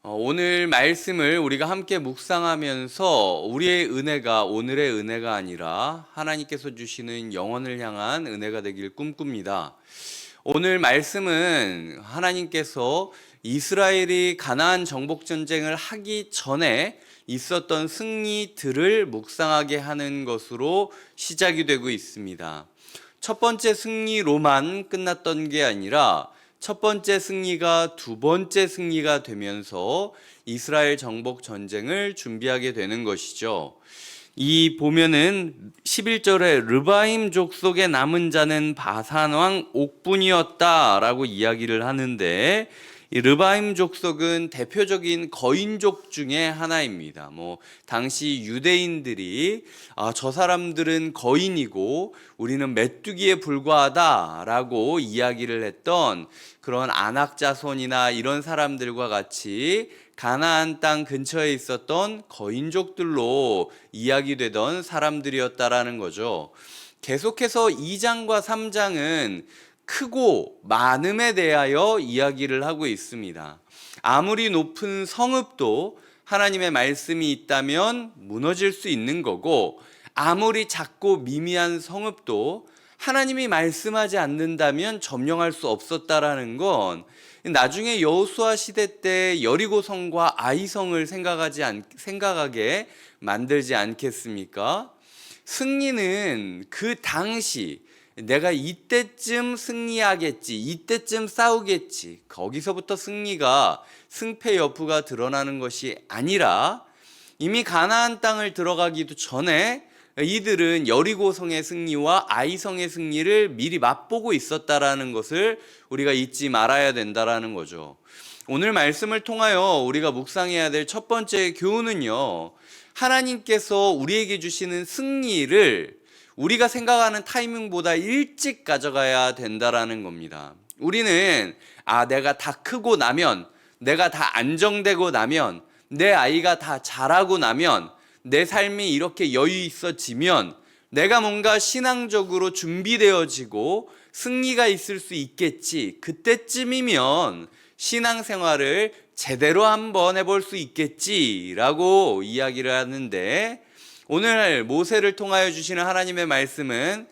오늘 말씀을 우리가 함께 묵상하면서 우리의 은혜가 오늘의 은혜가 아니라 하나님께서 주시는 영혼을 향한 은혜가 되길 꿈꿉니다. 오늘 말씀은 하나님께서 이스라엘이 가나안 정복 전쟁을 하기 전에 있었던 승리들을 묵상하게 하는 것으로 시작이 되고 있습니다. 첫 번째 승리로만 끝났던 게 아니라 첫 번째 승리가 두 번째 승리가 되면서 이스라엘 정복 전쟁을 준비하게 되는 것이죠. 이 보면은 11절에 르바임 족속의 남은 자는 바산 왕 옥분이었다라고 이야기를 하는데, 이 르바임 족속은 대표적인 거인족 중에 하나입니다. 당시 유대인들이 저 사람들은 거인이고 우리는 메뚜기에 불과하다라고 이야기를 했던 그런 아낙 자손이나 이런 사람들과 같이 가나안 땅 근처에 있었던 거인족들로 이야기되던 사람들이었다라는 거죠. 계속해서 2장과 3장은 크고 많음에 대하여 이야기를 하고 있습니다. 아무리 높은 성읍도 하나님의 말씀이 있다면 무너질 수 있는 거고, 아무리 작고 미미한 성읍도 하나님이 말씀하지 않는다면 점령할 수 없었다라는 건 나중에 여호수아 시대 때 여리고성과 아이성을 생각하게 만들지 않겠습니까? 승리는 그 당시 내가 이때쯤 승리하겠지, 이때쯤 싸우겠지, 거기서부터 승리가 승패 여부가 드러나는 것이 아니라 이미 가나안 땅을 들어가기도 전에 이들은 여리고성의 승리와 아이성의 승리를 미리 맛보고 있었다라는 것을 우리가 잊지 말아야 된다라는 거죠. 오늘 말씀을 통하여 우리가 묵상해야 될 첫 번째 교훈은요, 하나님께서 우리에게 주시는 승리를 우리가 생각하는 타이밍보다 일찍 가져가야 된다라는 겁니다. 우리는 내가 다 크고 나면, 내가 다 안정되고 나면, 내 아이가 다 자라고 나면, 내 삶이 이렇게 여유 있어지면 내가 뭔가 신앙적으로 준비되어지고 승리가 있을 수 있겠지, 그때쯤이면 신앙생활을 제대로 한번 해볼 수 있겠지라고 이야기를 하는데, 오늘 모세를 통하여 주시는 하나님의 말씀은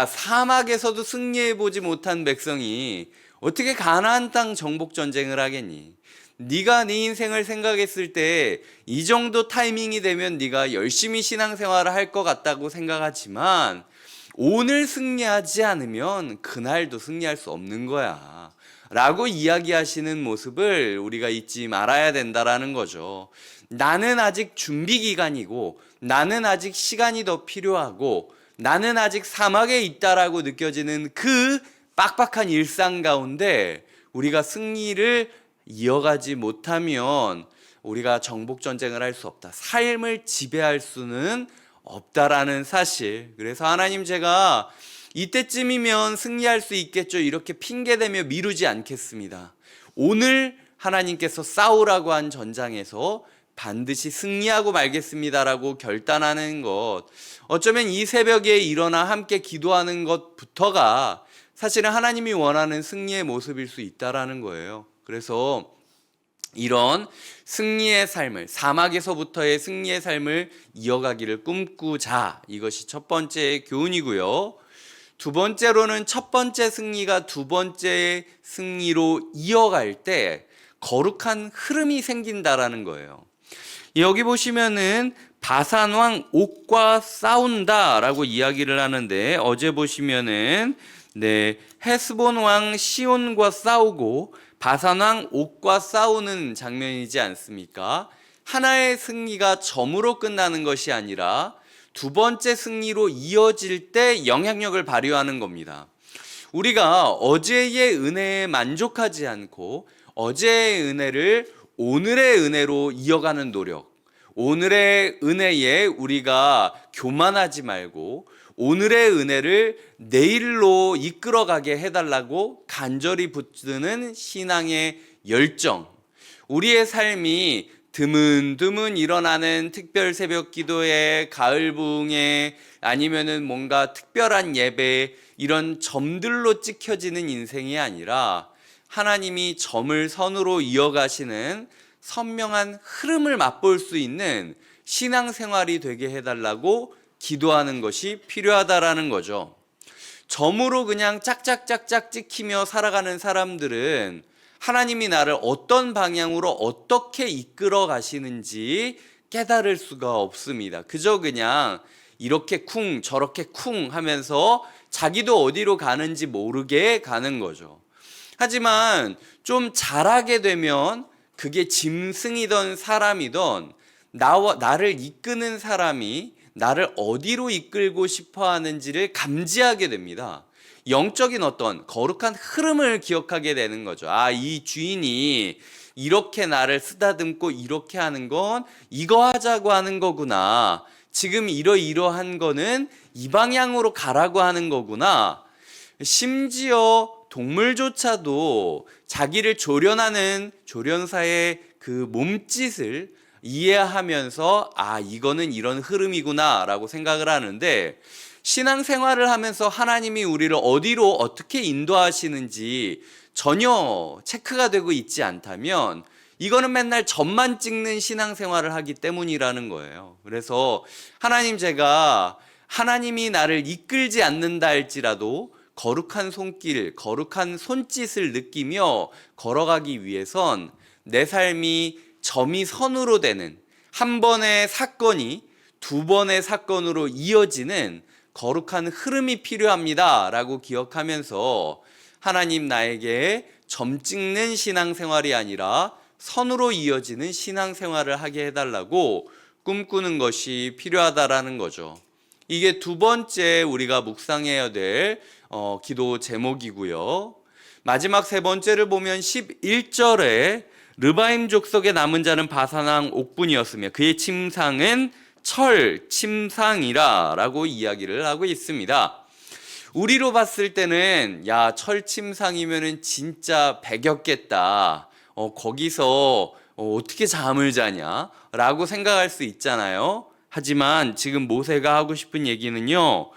사막에서도 승리해보지 못한 백성이 어떻게 가나안 땅 정복 전쟁을 하겠니? 네가 네 인생을 생각했을 때 이 정도 타이밍이 되면 네가 열심히 신앙생활을 할 것 같다고 생각하지만 오늘 승리하지 않으면 그날도 승리할 수 없는 거야 라고 이야기하시는 모습을 우리가 잊지 말아야 된다라는 거죠. 나는 아직 준비 기간이고, 나는 아직 시간이 더 필요하고, 나는 아직 사막에 있다라고 느껴지는 그 빡빡한 일상 가운데 우리가 승리를 이어가지 못하면 우리가 정복 전쟁을 할 수 없다, 삶을 지배할 수는 없다라는 사실. 그래서 하나님, 제가 이때쯤이면 승리할 수 있겠죠, 이렇게 핑계대며 미루지 않겠습니다. 오늘 하나님께서 싸우라고 한 전장에서 반드시 승리하고 말겠습니다라고 결단하는 것, 어쩌면 이 새벽에 일어나 함께 기도하는 것부터가 사실은 하나님이 원하는 승리의 모습일 수 있다라는 거예요. 그래서 이런 승리의 삶을, 사막에서부터의 승리의 삶을 이어가기를 꿈꾸자, 이것이 첫 번째 교훈이고요. 두 번째로는 첫 번째 승리가 두 번째 승리로 이어갈 때 거룩한 흐름이 생긴다라는 거예요. 여기 보시면은 바산 왕 옥과 싸운다라고 이야기를 하는데, 어제 보시면은 헤스본 왕 시온과 싸우고 바산 왕 옥과 싸우는 장면이지 않습니까? 하나의 승리가 점으로 끝나는 것이 아니라 두 번째 승리로 이어질 때 영향력을 발휘하는 겁니다. 우리가 어제의 은혜에 만족하지 않고 어제의 은혜를 오늘의 은혜로 이어가는 노력, 오늘의 은혜에 우리가 교만하지 말고 오늘의 은혜를 내일로 이끌어가게 해달라고 간절히 붙드는 신앙의 열정, 우리의 삶이 드문드문 일어나는 특별 새벽 기도에, 가을 부흥에, 아니면은 뭔가 특별한 예배, 이런 점들로 찍혀지는 인생이 아니라 하나님이 점을 선으로 이어가시는 선명한 흐름을 맛볼 수 있는 신앙생활이 되게 해달라고 기도하는 것이 필요하다라는 거죠. 점으로 그냥 짝짝짝짝 찍히며 살아가는 사람들은 하나님이 나를 어떤 방향으로 어떻게 이끌어 가시는지 깨달을 수가 없습니다. 그저 그냥 이렇게 쿵 저렇게 쿵 하면서 자기도 어디로 가는지 모르게 가는 거죠. 하지만 좀 잘하게 되면 그게 짐승이던 사람이던 나를 이끄는 사람이 나를 어디로 이끌고 싶어 하는지를 감지하게 됩니다. 영적인 어떤 거룩한 흐름을 기억하게 되는 거죠. 이 주인이 이렇게 나를 쓰다듬고 이렇게 하는 건 이거 하자고 하는 거구나. 지금 이러이러한 거는 이 방향으로 가라고 하는 거구나. 심지어 동물조차도 자기를 조련하는 조련사의 그 몸짓을 이해하면서 이거는 이런 흐름이구나 라고 생각을 하는데, 신앙생활을 하면서 하나님이 우리를 어디로 어떻게 인도하시는지 전혀 체크가 되고 있지 않다면 이거는 맨날 점만 찍는 신앙생활을 하기 때문이라는 거예요. 그래서 제가 하나님이 나를 이끌지 않는다 할지라도 거룩한 손길, 거룩한 손짓을 느끼며 걸어가기 위해선 내 삶이 점이 선으로 되는, 한 번의 사건이 두 번의 사건으로 이어지는 거룩한 흐름이 필요합니다 라고 기억하면서 하나님 나에게 점 찍는 신앙생활이 아니라 선으로 이어지는 신앙생활을 하게 해달라고 꿈꾸는 것이 필요하다라는 거죠. 이게 두 번째 우리가 묵상해야 될 기도 제목이고요. 마지막 세 번째를 보면 11절에 르바임 족속의 남은 자는 바산왕 옥분이었으며 그의 침상은 철 침상이라 라고 이야기를 하고 있습니다. 우리로 봤을 때는 철 침상이면은 진짜 배겼겠다. 거기서 어떻게 잠을 자냐 라고 생각할 수 있잖아요. 하지만 지금 모세가 하고 싶은 얘기는요,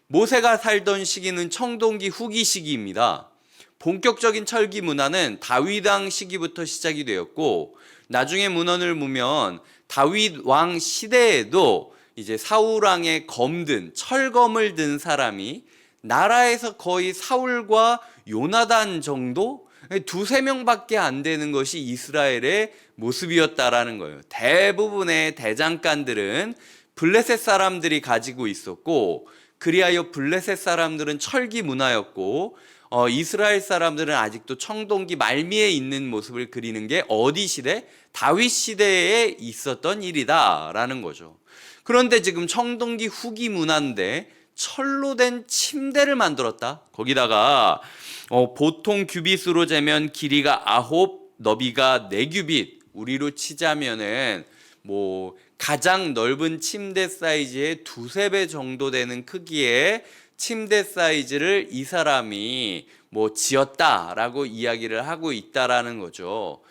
모세가 살던 시기는 청동기 후기 시기입니다. 본격적인 철기 문화는 다윗 왕 시기부터 시작이 되었고, 나중에 문헌을 보면 다윗 왕 시대에도 이제 사울 왕의 검든 철검을 든 사람이 나라에서 거의 사울과 요나단 정도, 두세 명밖에 안 되는 것이 이스라엘의 모습이었다라는 거예요. 대부분의 대장간들은 블레셋 사람들이 가지고 있었고, 그리하여 블레셋 사람들은 철기 문화였고, 이스라엘 사람들은 아직도 청동기 말미에 있는 모습을 그리는 게 어디 시대? 다윗 시대에 있었던 일이다라는 거죠. 그런데 지금 청동기 후기 문화인데 철로 된 침대를 만들었다. 거기다가 보통 규빗으로 재면 길이가 9, 너비가 4규빗, 우리로 치자면은 가장 넓은 침대 사이즈의 2~3배 정도 되는 크기의 침대 사이즈를 이 사람이 지었다라고 이야기를 하고 있다라는 거죠.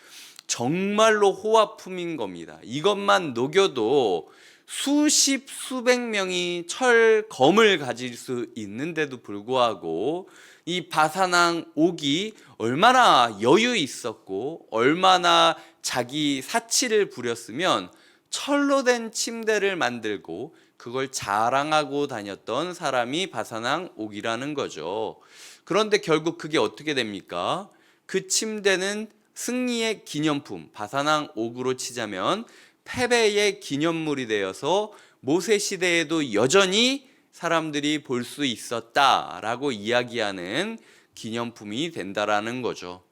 정말로 호화품인 겁니다. 이것만 녹여도 수십 수백 명이 철검을 가질 수 있는데도 불구하고 이 바산왕 옥이 얼마나 여유 있었고 얼마나 자기 사치를 부렸으면 철로 된 침대를 만들고 그걸 자랑하고 다녔던 사람이 바산왕 옥이라는 거죠. 그런데 결국 그게 어떻게 됩니까? 그 침대는 승리의 기념품, 바산왕 옥으로 치자면 패배의 기념물이 되어서 모세 시대에도 여전히 사람들이 볼 수 있었다라고 이야기하는 기념품이 된다라는 거죠.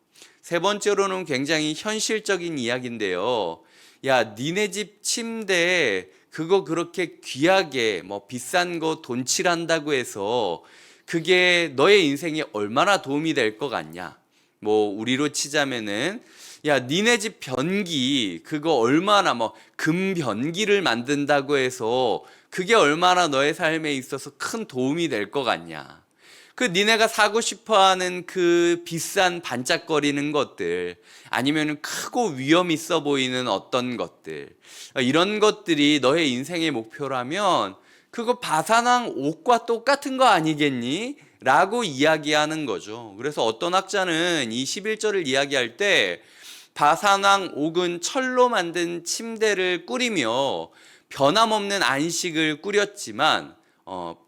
세 번째로는 굉장히 현실적인 이야기인데요. 니네 집 침대에 그거 그렇게 귀하게 비싼 거 돈칠한다고 해서 그게 너의 인생에 얼마나 도움이 될 것 같냐? 우리로 치자면은 니네 집 변기 그거 얼마나 금 변기를 만든다고 해서 그게 얼마나 너의 삶에 있어서 큰 도움이 될 것 같냐? 그 니네가 사고 싶어하는 그 비싼 반짝거리는 것들, 아니면 크고 위험 있어 보이는 어떤 것들, 이런 것들이 너의 인생의 목표라면 그거 바산왕 옥과 똑같은 거 아니겠니? 라고 이야기하는 거죠. 그래서 어떤 학자는 이 11절을 이야기할 때 바산왕 옥은 철로 만든 침대를 꾸리며 변함없는 안식을 꾸렸지만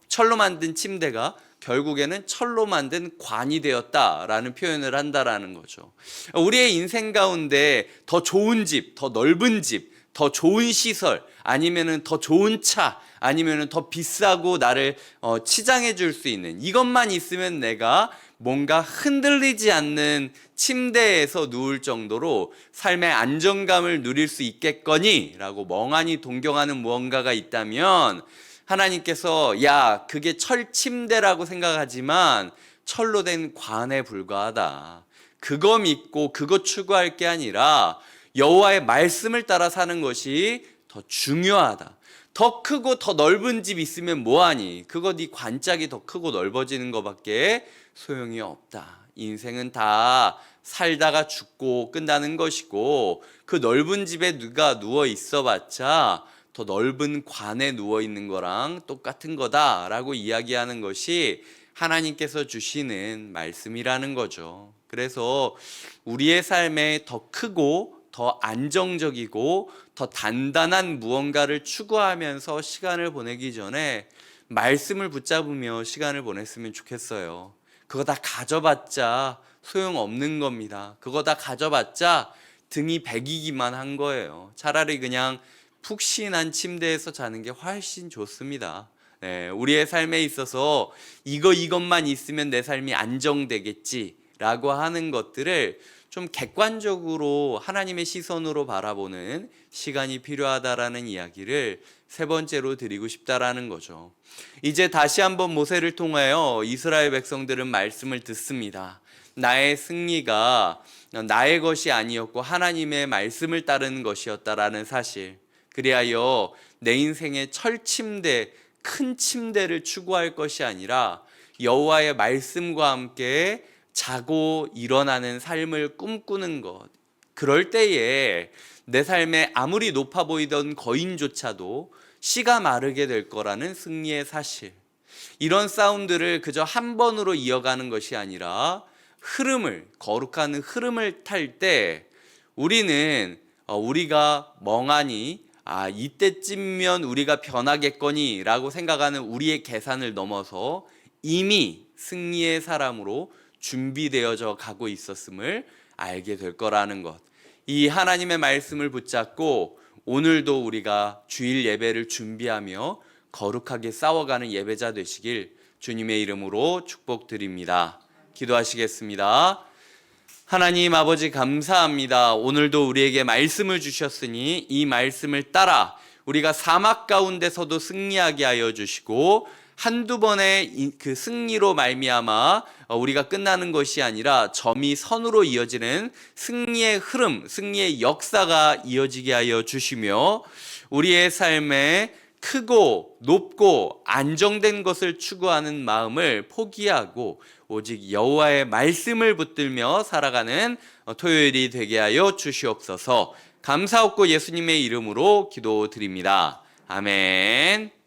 철로 만든 침대가 결국에는 철로 만든 관이 되었다라는 표현을 한다라는 거죠. 우리의 인생 가운데 더 좋은 집, 더 넓은 집, 더 좋은 시설, 아니면은 더 좋은 차, 아니면은 더 비싸고 나를 치장해 줄 수 있는 이것만 있으면 내가 뭔가 흔들리지 않는 침대에서 누울 정도로 삶의 안정감을 누릴 수 있겠거니 라고 멍하니 동경하는 무언가가 있다면 하나님께서 야 그게 철 침대라고 생각하지만 철로 된 관에 불과하다. 그거 믿고 그거 추구할 게 아니라 여호와의 말씀을 따라 사는 것이 더 중요하다. 더 크고 더 넓은 집 있으면 뭐하니? 그거 네 관짝이 더 크고 넓어지는 것밖에 소용이 없다. 인생은 다 살다가 죽고 끝나는 것이고 그 넓은 집에 누가 누워 있어봤자 더 넓은 관에 누워 있는 거랑 똑같은 거다라고 이야기하는 것이 하나님께서 주시는 말씀이라는 거죠. 그래서 우리의 삶에 더 크고 더 안정적이고 더 단단한 무언가를 추구하면서 시간을 보내기 전에 말씀을 붙잡으며 시간을 보냈으면 좋겠어요. 그거 다 가져봤자 소용없는 겁니다. 그거 다 가져봤자 등이 배기기만 한 거예요. 차라리 그냥 푹신한 침대에서 자는 게 훨씬 좋습니다. 네, 우리의 삶에 있어서 이것만 있으면 내 삶이 안정되겠지라고 하는 것들을 좀 객관적으로 하나님의 시선으로 바라보는 시간이 필요하다라는 이야기를 세 번째로 드리고 싶다라는 거죠. 이제 다시 한번 모세를 통하여 이스라엘 백성들은 말씀을 듣습니다. 나의 승리가 나의 것이 아니었고 하나님의 말씀을 따르는 것이었다라는 사실. 그리하여 내 인생의 철침대, 큰 침대를 추구할 것이 아니라 여호와의 말씀과 함께 자고 일어나는 삶을 꿈꾸는 것. 그럴 때에 내 삶에 아무리 높아 보이던 거인조차도 씨가 마르게 될 거라는 승리의 사실. 이런 사운드를 그저 한 번으로 이어가는 것이 아니라 거룩한 흐름을 탈 때 우리는 우리가 멍하니 이때쯤면 우리가 변하겠거니 라고 생각하는 우리의 계산을 넘어서 이미 승리의 사람으로 준비되어져 가고 있었음을 알게 될 거라는 것. 이 하나님의 말씀을 붙잡고 오늘도 우리가 주일 예배를 준비하며 거룩하게 싸워가는 예배자 되시길 주님의 이름으로 축복드립니다. 기도하시겠습니다. 하나님 아버지 감사합니다. 오늘도 우리에게 말씀을 주셨으니 이 말씀을 따라 우리가 사막 가운데서도 승리하게 하여 주시고 한두 번의 그 승리로 말미암아 우리가 끝나는 것이 아니라 점이 선으로 이어지는 승리의 흐름, 승리의 역사가 이어지게 하여 주시며 우리의 삶에 크고 높고 안정된 것을 추구하는 마음을 포기하고 오직 여호와의 말씀을 붙들며 살아가는 토요일이 되게 하여 주시옵소서. 감사없고 예수님의 이름으로 기도드립니다. 아멘.